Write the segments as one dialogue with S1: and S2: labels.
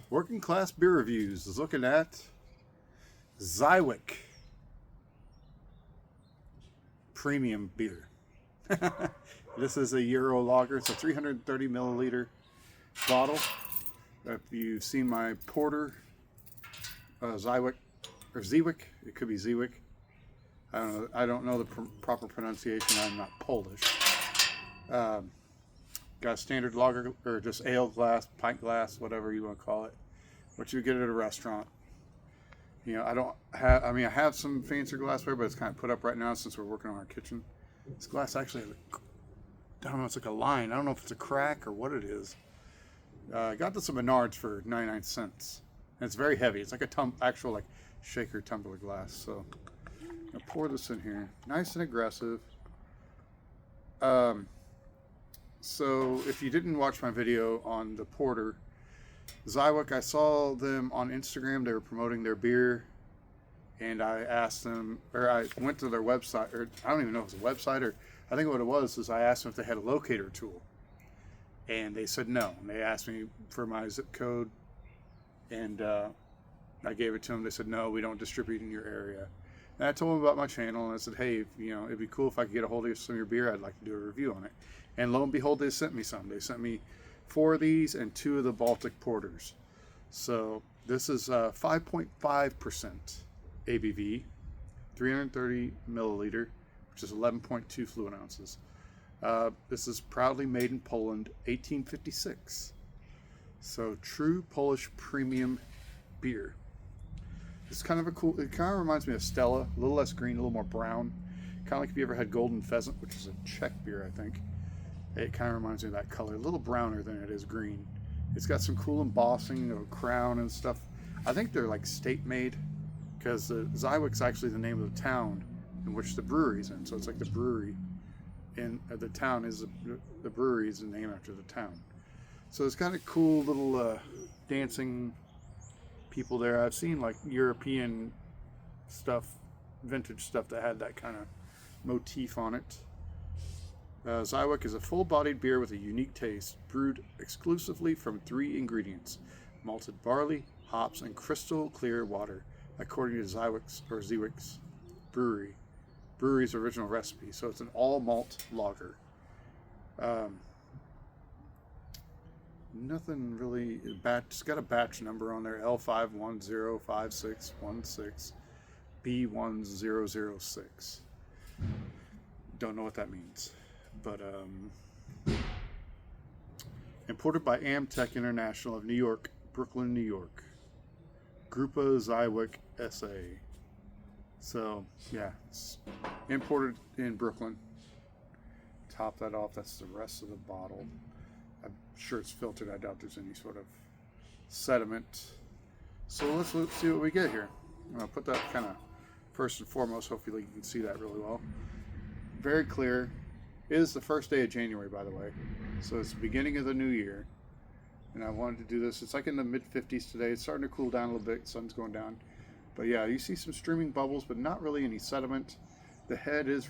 S1: Working class beer reviews is looking at Zywiec premium beer. This is a Euro lager. It's a 330 milliliter bottle. If you've seen my porter, Zywiec, or Zywiec, it could be Zywiec. I don't know the proper pronunciation. I'm not Polish. Got a standard lager, or just ale glass, pint glass, whatever you want to call it, what you get at a restaurant. You know, I have some fancier glassware, but it's kind of put up right now since we're working on our kitchen. This glass actually has I don't know, it's like a line. I don't know if it's a crack or what it is. I got this at Menards for 99 cents. And it's very heavy. It's like a actual like shaker tumbler glass. So I'll pour this in here. Nice and aggressive. So if you didn't watch my video on the porter, Zywiec, I saw them on Instagram. They were promoting their beer. And I asked them, or I went to their website, or I don't even know if it was a website, or I think what it was is I asked them if they had a locator tool. And they said no. And they asked me for my zip code, and I gave it to them. They said, no, we don't distribute in your area. And I told them about my channel, and I said, hey, it'd be cool if I could get a hold of some of your beer. I'd like to do a review on it. And lo and behold, they sent me some. They sent me 4 of these and 2 of the Baltic porters. So this is 5.5% ABV, 330 milliliter, which is 11.2 fluid ounces. This is proudly made in Poland, 1856. So true Polish premium beer. It's kind of it kind of reminds me of Stella, a little less green, a little more brown. Kind of like if you ever had Golden Pheasant, which is a Czech beer, I think. It kind of reminds me of that color, a little browner than it is green. It's got some cool embossing of a crown and stuff. I think they're like state made, because Zywiec's actually the name of the town in which the brewery's in. So it's like the brewery in the town is the brewery is named after the town. So it's kind of cool little dancing people there. I've seen like European stuff, vintage stuff that had that kind of motif on it. Zywiec is a full-bodied beer with a unique taste, brewed exclusively from 3 ingredients: malted barley, hops, and crystal clear water, according to Zywiec's brewery's original recipe. So it's an all malt lager. Nothing really it's got a batch number on there, L5105616 B1006. Don't know what that means, but imported by Amtech International of New York, Brooklyn, New York. Grupa Zywiec SA. So yeah, it's imported in Brooklyn. Top that off. That's the rest of the bottle. I'm sure it's filtered. I doubt there's any sort of sediment. So let's see what we get here. I'm gonna put that kind of first and foremost. Hopefully you can see that really well. Very clear. It is the first day of January, by the way. So it's the beginning of the new year. And I wanted to do this. It's like in the mid-50s today. It's starting to cool down a little bit. Sun's going down. But yeah, you see some streaming bubbles, but not really any sediment. The head is,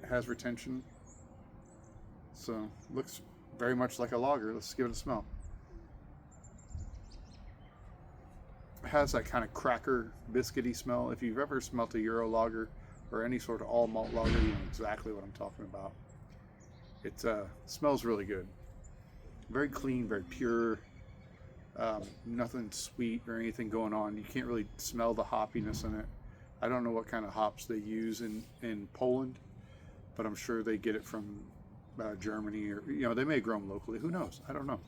S1: has retention. So looks very much like a lager. Let's give it a smell. It has that kind of cracker, biscuity smell. If you've ever smelt a Euro lager or any sort of all malt lager, you know exactly what I'm talking about. It smells really good. Very clean, very pure. Nothing sweet or anything going on. You can't really smell the hoppiness in it. I don't know what kind of hops they use in Poland, but I'm sure they get it from Germany, or they may grow them locally. Who knows? I don't know.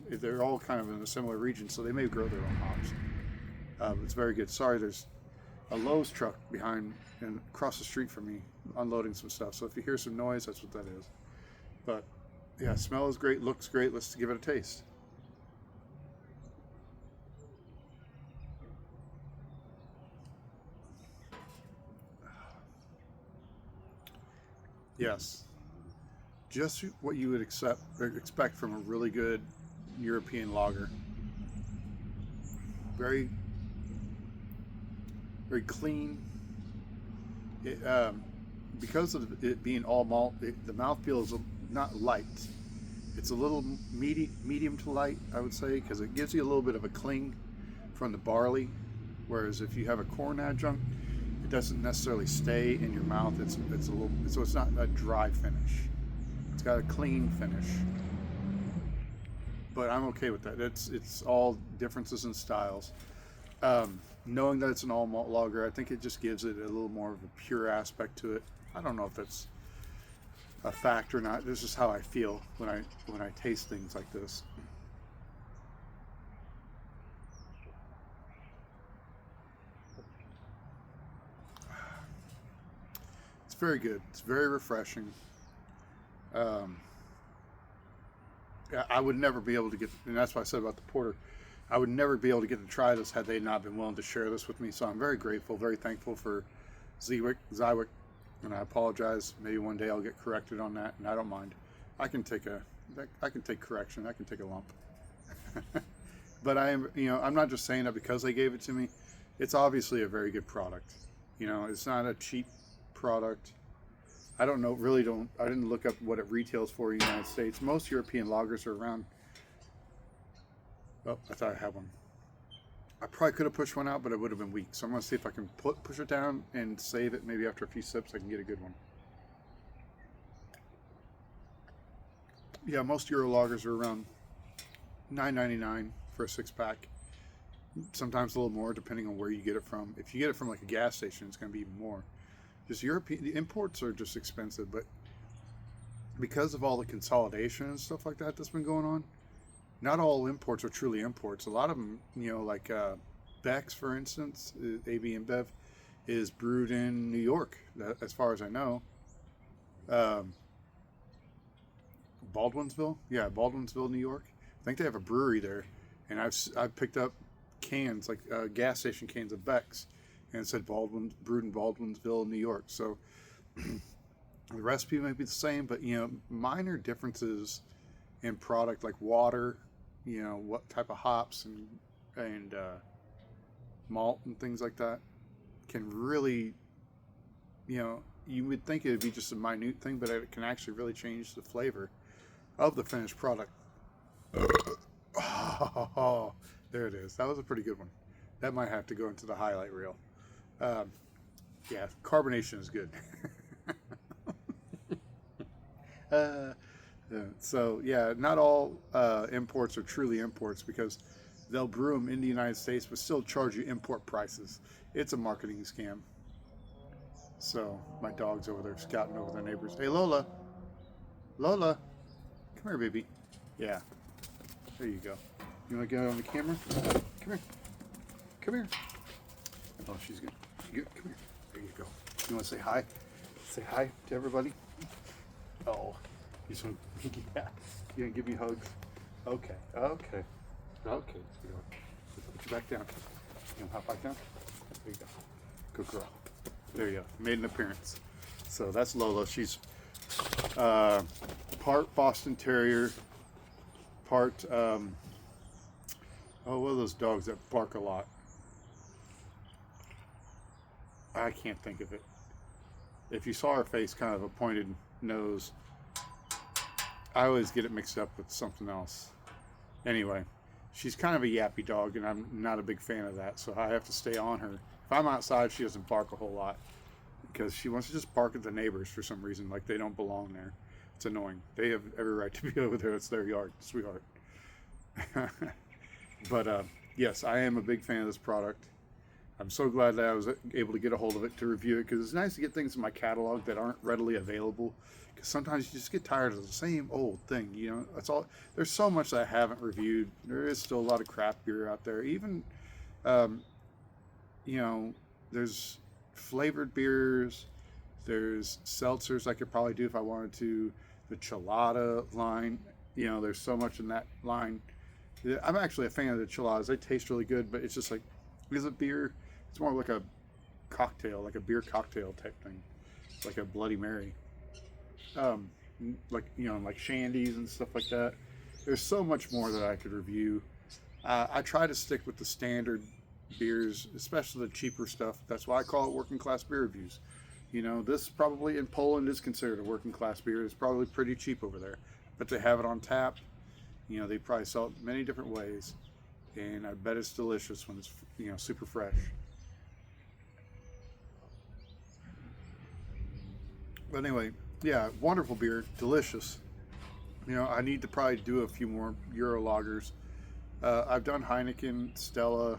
S1: They're all kind of in a similar region, so they may grow their own hops. It's very good. Sorry, there's a Lowe's truck behind and across the street from me unloading some stuff. So if you hear some noise, that's what that is. But yeah, smell is great, looks great. Let's give it a taste. Yes, just what you would expect from a really good European lager. Very, very clean. Because of it being all malt, the mouthfeel is not light. It's a little medium to light, I would say, because it gives you a little bit of a cling from the barley. Whereas if you have a corn adjunct, it doesn't necessarily stay in your mouth. It's a little, so it's not a dry finish. It's got a clean finish. But I'm okay with that. It's all differences in styles. Knowing that it's an all malt lager, I think it just gives it a little more of a pure aspect to it. I don't know if that's a fact or not. This is how I feel when I taste things like this. It's very good. It's very refreshing. I would never be able to get, and that's what I said about the porter. I would never be able to get to try this had they not been willing to share this with me. So I'm very grateful, very thankful for Zywiec, and I apologize. Maybe one day I'll get corrected on that, and I don't mind. I can take correction. I can take a lump. But I'm not just saying that because they gave it to me. It's obviously a very good product. It's not a cheap product. I don't know, I didn't look up what it retails for in the United States. Most European lagers are around, oh, I thought I had one. I probably could have pushed one out, but it would have been weak. So I'm going to see if I can push it down and save it. Maybe after a few sips, I can get a good one. Yeah, most Euro lagers are around $9.99 for a 6-pack. Sometimes a little more, depending on where you get it from. If you get it from like a gas station, it's going to be even more. Just the imports are just expensive, but because of all the consolidation and stuff like that that's been going on, not all imports are truly imports. A lot of them, like Beck's, for instance, AB InBev, is brewed in New York, as far as I know. Baldwinsville, New York. I think they have a brewery there, and I've picked up cans, like gas station cans of Beck's, and it said brewed in Baldwinsville, New York. So the recipe might be the same, but minor differences in product, like water, what type of hops and malt and things like that, can really, you would think it would be just a minute thing, but it can actually really change the flavor of the finished product. Oh, there it is. That was a pretty good one. That might have to go into the highlight reel. Yeah, carbonation is good. So yeah, not all imports are truly imports, because they'll brew them in the United States but still charge you import prices. It's a marketing scam. So my dog's over there scouting over their neighbors. Hey, Lola, come here, baby. Yeah, there you go. You want to get on the camera? Come here. Oh, she's good. Come here. There you go. You want to say hi? Say hi to everybody. Oh, you just want, yeah. You gonna give me hugs? Okay. Sweetheart. Put you back down. You gonna hop back down? There you go. Good girl. There you go. Made an appearance. So that's Lola. She's part Boston Terrier, part what are those dogs that bark a lot? I can't think of it. If you saw her face, kind of a pointed nose, I always get it mixed up with something else. Anyway, she's kind of a yappy dog, and I'm not a big fan of that, so I have to stay on her. If I'm outside, she doesn't bark a whole lot, because she wants to just bark at the neighbors for some reason, like they don't belong there. It's annoying. They have every right to be over there. It's their yard, sweetheart. But yes, I am a big fan of this product. I'm so glad that I was able to get a hold of it to review it, because it's nice to get things in my catalog that aren't readily available, because sometimes you just get tired of the same old thing. That's all. There's so much that I haven't reviewed. There is still a lot of craft beer out there. Even there's flavored beers, there's seltzers I could probably do if I wanted to, the Chelada line, there's so much in that line. I'm actually a fan of the Cheladas. They taste really good, but it's just like, is it beer? It's more like a cocktail, like a beer cocktail type thing, like a Bloody Mary, like shandies and stuff like that. There's so much more that I could review. I try to stick with the standard beers, especially the cheaper stuff. That's why I call it working class beer reviews. This probably in Poland is considered a working class beer. It's probably pretty cheap over there. but they have it on tap. You know, they probably sell it many different ways, and I bet it's delicious when it's, you know, super fresh. But anyway, yeah, wonderful beer, delicious. You know, I need to probably do a few more Euro lagers. I've done Heineken, Stella.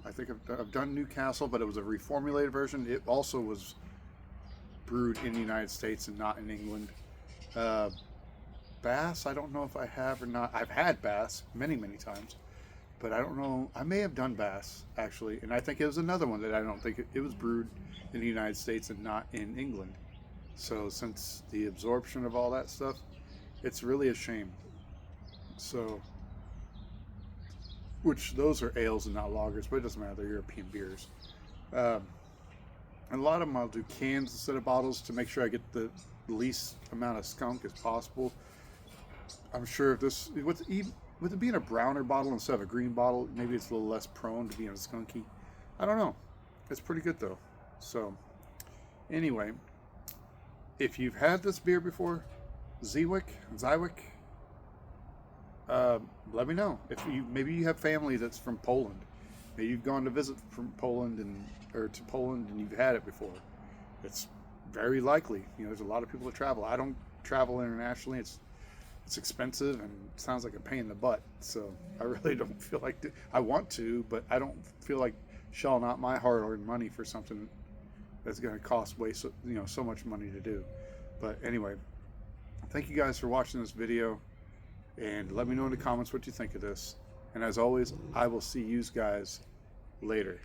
S1: I think I've done Newcastle, but it was a reformulated version. It also was brewed in the United States and not in England. Bass, I don't know if I have or not. I've had Bass many, many times, but I don't know. I may have done Bass, actually, and I think it was another one that I don't think it was brewed in the United States and not in England. So since the absorption of all that stuff, it's really a shame. So, which those are ales and not lagers, but it doesn't matter, they're European beers. And a lot of them I'll do cans instead of bottles to make sure I get the least amount of skunk as possible. I'm sure if this, with it being a browner bottle instead of a green bottle, maybe it's a little less prone to being skunky. I don't know. It's pretty good though. So, anyway, if you've had this beer before, Zywiec, let me know. If maybe you have family that's from Poland, maybe you've gone to visit from Poland or to Poland and you've had it before. It's very likely. You know, there's a lot of people that travel. I don't travel internationally. It's expensive and it sounds like a pain in the butt. So I really don't feel like I want to, but I don't feel like shelling out my hard-earned money for something that's going to cost so much money to do. But anyway, thank you guys for watching this video, and let me know in the comments what you think of this. And as always, I will see you guys later.